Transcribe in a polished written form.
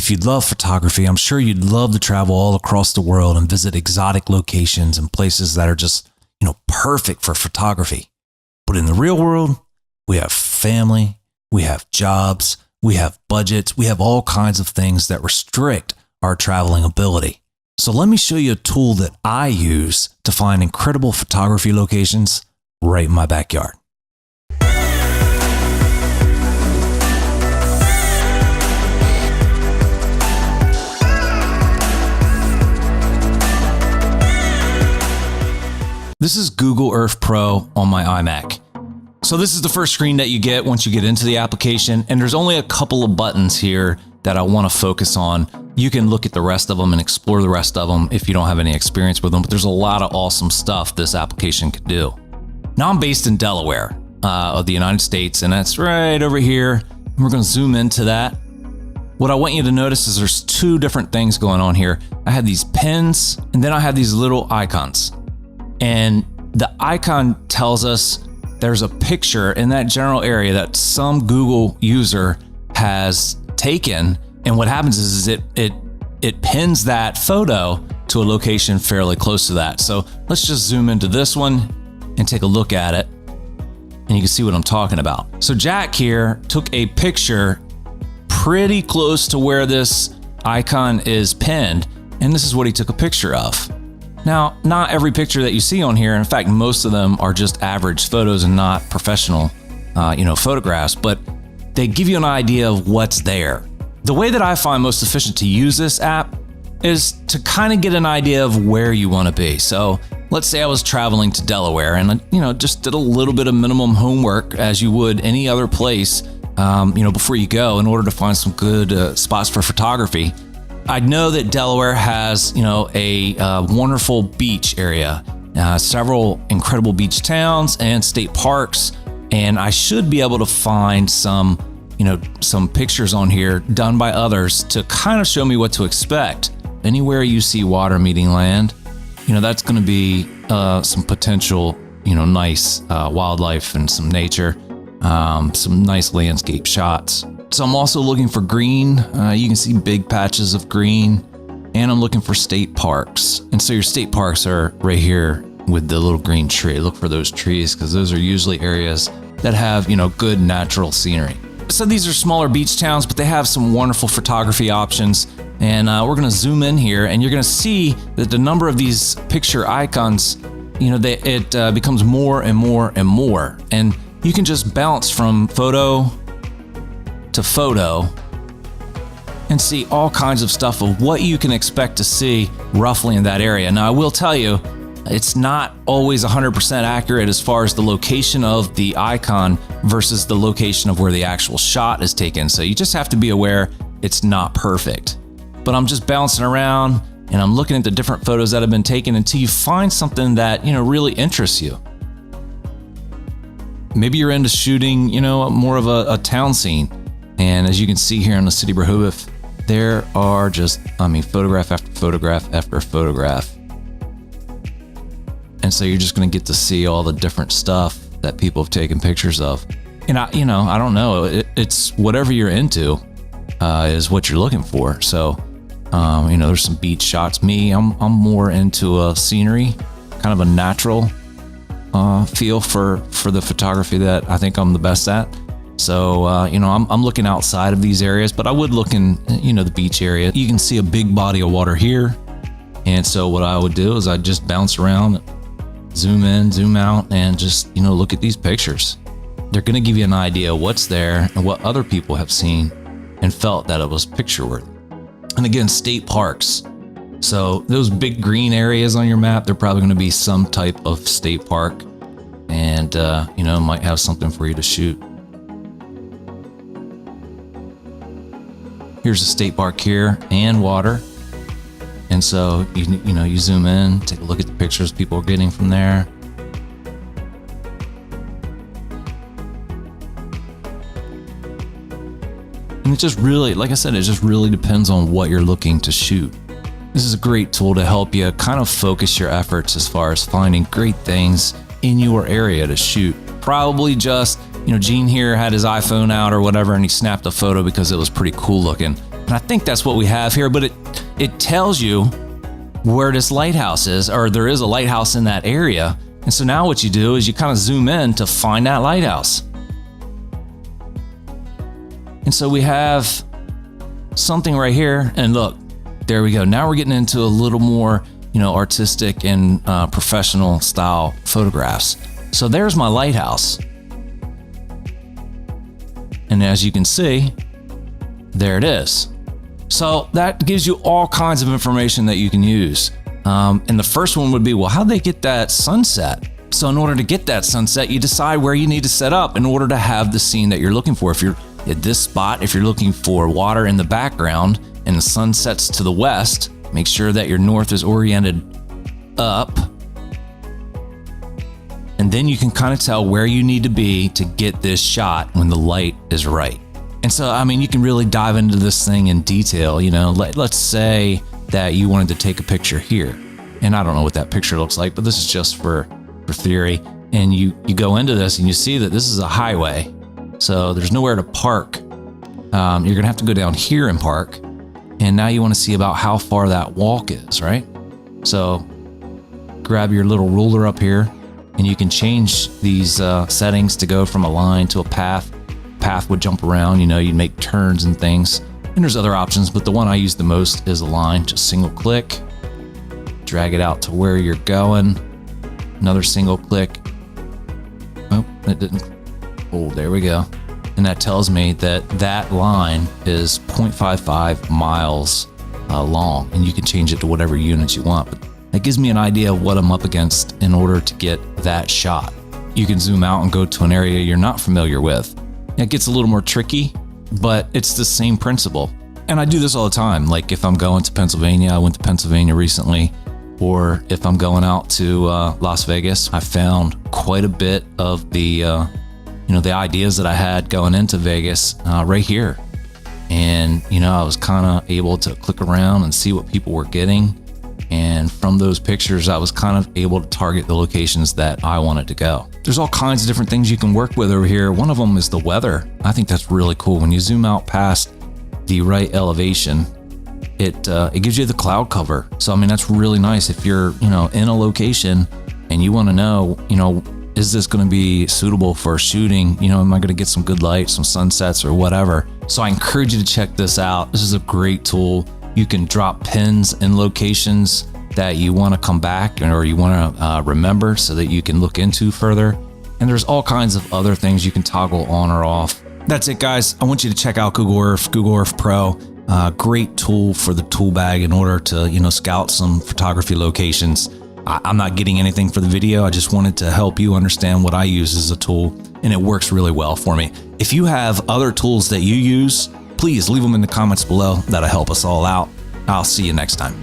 If you love photography, I'm sure you'd love to travel all across the world and visit exotic locations and places that are just, perfect for photography. But in the real world, we have family, we have jobs, we have budgets, we have all kinds of things that restrict our traveling ability. So let me show you a tool that I use to find incredible photography locations right in my backyard. This is Google Earth Pro on my iMac. So this is the first screen that you get once you get into the application, and there's only a couple of buttons here that I want to focus on. You can look at the rest of them and explore the rest of them if you don't have any experience with them, but there's a lot of awesome stuff this application can do. Now I'm based in Delaware of the United States, and that's right over here. We're going to zoom into that. What I want you to notice is there's two different things going on here. I have these pins, and then I have these little icons. And the icon tells us there's a picture in that general area that some Google user has taken. And what happens is it pins that photo to a location fairly close to that. So let's just zoom into this one and take a look at it. And you can see what I'm talking about. So Jack here took a picture pretty close to where this icon is pinned. And this is what he took a picture of. Now, not every picture that you see on here, in fact, most of them are just average photos and not professional, photographs, but they give you an idea of what's there. The way that I find most efficient to use this app is to kind of get an idea of where you want to be. So let's say I was traveling to Delaware and, just did a little bit of minimum homework as you would any other place, before you go in order to find some good spots for photography. I know that Delaware has, a wonderful beach area, several incredible beach towns and state parks, and I should be able to find some pictures on here done by others to kind of show me what to expect. Anywhere you see water meeting land, that's going to be some potential, nice wildlife and some nature, some nice landscape shots. So I'm also looking for green. You can see big patches of green, and I'm looking for state parks. And so your state parks are right here with the little green tree. Look for those trees because those are usually areas that have, good natural scenery. So these are smaller beach towns, but they have some wonderful photography options. And we're going to zoom in here, and you're going to see that the number of these picture icons, it becomes more and more and more. And you can just bounce from photo to photo and see all kinds of stuff of what you can expect to see roughly in that area. Now, I will tell you, it's not always 100% accurate as far as the location of the icon versus the location of where the actual shot is taken. So you just have to be aware it's not perfect. But I'm just bouncing around and I'm looking at the different photos that have been taken until you find something that, really interests you. Maybe you're into shooting, more of a town scene. And as you can see here in the city of Rehoboth, there are just, photograph after photograph after photograph. And so you're just going to get to see all the different stuff that people have taken pictures of. And I don't know, it's whatever you're into is what you're looking for. So, there's some beach shots. I'm more into a scenery, kind of a natural feel for the photography that I think I'm the best at. So, I'm looking outside of these areas, but I would look in, the beach area. You can see a big body of water here. And so what I would do is I'd just bounce around, zoom in, zoom out, and just, look at these pictures. They're going to give you an idea of what's there and what other people have seen and felt that it was picture worthy. And again, state parks. So those big green areas on your map, they're probably going to be some type of state park, and, might have something for you to shoot. Here's a state park here and water. And so, you zoom in, take a look at the pictures people are getting from there. And it just really, like I said, it just really depends on what you're looking to shoot. This is a great tool to help you kind of focus your efforts as far as finding great things in your area to shoot. Probably just, Gene here had his iPhone out or whatever, and he snapped a photo because it was pretty cool looking. And I think that's what we have here, but it tells you where this lighthouse is, or there is a lighthouse in that area. And so now what you do is you kind of zoom in to find that lighthouse. And so we have something right here, and look, there we go. Now we're getting into a little more, artistic and professional style photographs. So there's my lighthouse. And as you can see, there it is. So that gives you all kinds of information that you can use. And the first one would be, well, how'd they get that sunset? So in order to get that sunset, you decide where you need to set up in order to have the scene that you're looking for. If you're at this spot, if you're looking for water in the background and the sun sets to the west, make sure that your north is oriented up. And then you can kind of tell where you need to be to get this shot when the light is right. And so, you can really dive into this thing in detail. Let's say that you wanted to take a picture here. And I don't know what that picture looks like, but this is just for theory. And you go into this and you see that this is a highway. So there's nowhere to park. You're gonna have to go down here and park. And now you wanna see about how far that walk is, right? So grab your little ruler up here and you can change these settings to go from a line to a path. Path would jump around, you'd make turns and things. And there's other options, but the one I use the most is a line. Just single click, drag it out to where you're going. Another single click. Oh, it didn't. Oh, there we go. And that tells me that line is 0.55 miles long, and you can change it to whatever units you want. But that gives me an idea of what I'm up against in order to get that shot. You can zoom out and go to an area you're not familiar with. It gets a little more tricky, but it's the same principle. And I do this all the time. Like if I'm going to Pennsylvania, I went to Pennsylvania recently, or if I'm going out to Las Vegas, I found quite a bit of the the ideas that I had going into Vegas right here. And, I was kind of able to click around and see what people were getting. And from those pictures, I was kind of able to target the locations that I wanted to go. There's all kinds of different things you can work with over here. One of them is the weather. I think that's really cool. When you zoom out past the right elevation, it gives you the cloud cover. So, that's really nice if you're, in a location and you want to know, is this going to be suitable for shooting? Am I going to get some good light, some sunsets or whatever? So I encourage you to check this out. This is a great tool. You can drop pins in locations that you want to come back or you want to remember so that you can look into further. And there's all kinds of other things you can toggle on or off. That's it, guys. I want you to check out Google Earth Pro. Great tool for the tool bag in order to, scout some photography locations. I'm not getting anything for the video. I just wanted to help you understand what I use as a tool, and it works really well for me. If you have other tools that you use, please leave them in the comments below. That'll help us all out. I'll see you next time.